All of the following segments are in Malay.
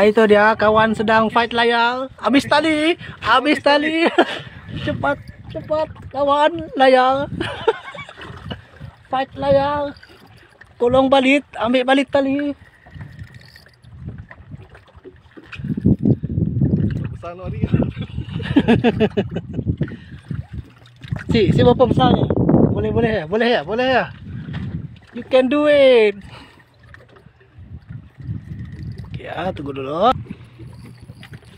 Itu dia kawan sedang fight layar. Habis tali. Cepat kawan layar. Fight layar. Tolong balik, ambil balik tali. Si berapa besarnya? Boleh ya. You can do it. Ya, tunggu dulu.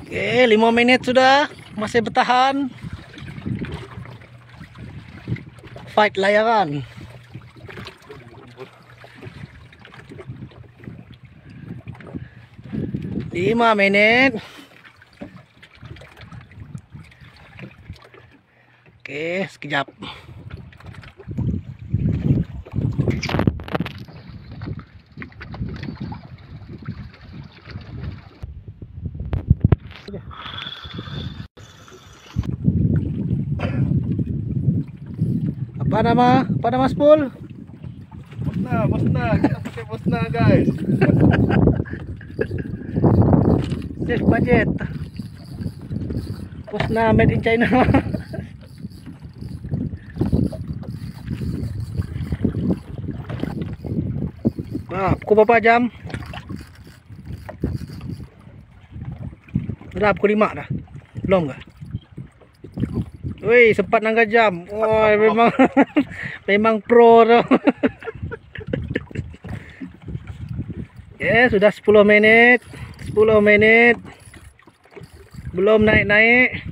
Oke, 5 menit sudah. Masih bertahan. Fight layaran. Lima menit. Oke, sekejap. Apa nama spool? Bosna, kita pakai Bosna guys. Safe budget. Bosna made in China. Nah, pukul berapa jam? Dah pukul 5 dah. Belum ke? Wih, sempat nangga jam. Wah, memang memang pro tu. Ya, sudah 10 menit. 10 menit. Belum naik-naik.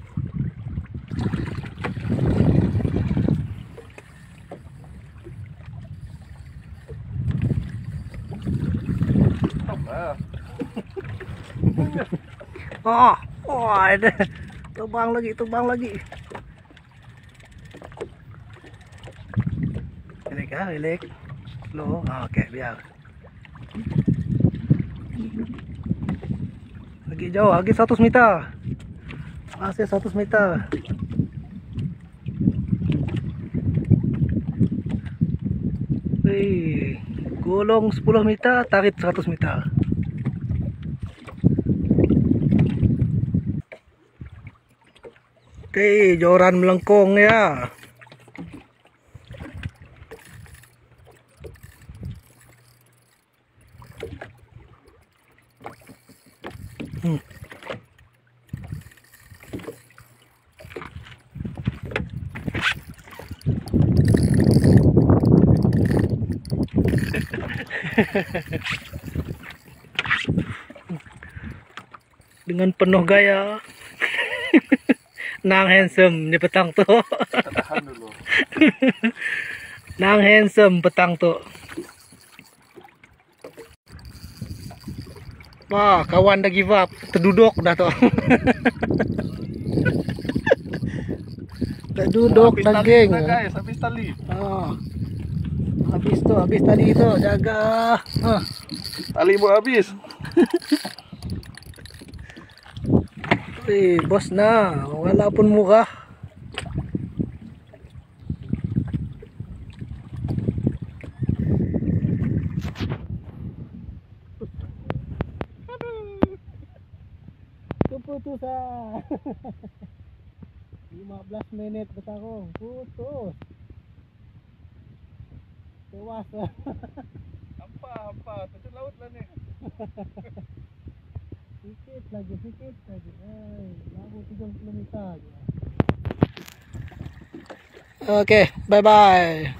Ada. Terbang lagi. Relax. Slow. Okey, biar. Lagi jauh, lagi 100 meter. Masih 100 meter. Wih, gulung 10 meter, tarik 100 meter. Oke, joran melengkung ya. Dengan penuh gaya. Nang handsome ni petang tu. Tahan dulu. Nang handsome petang tu. Wah, kawan dah give up. Terduduk dah tu. Terduduk dah geng. Guys, habis tali. Habis tali tu, jaga. Tali mau habis. Bosna, walaupun murah. Keputusan. 15 menit bertarung, putus. Tewas. Hampa, terjun laut lah ni. Sikit lagi. Baru 30 meter je. Okey, bye-bye.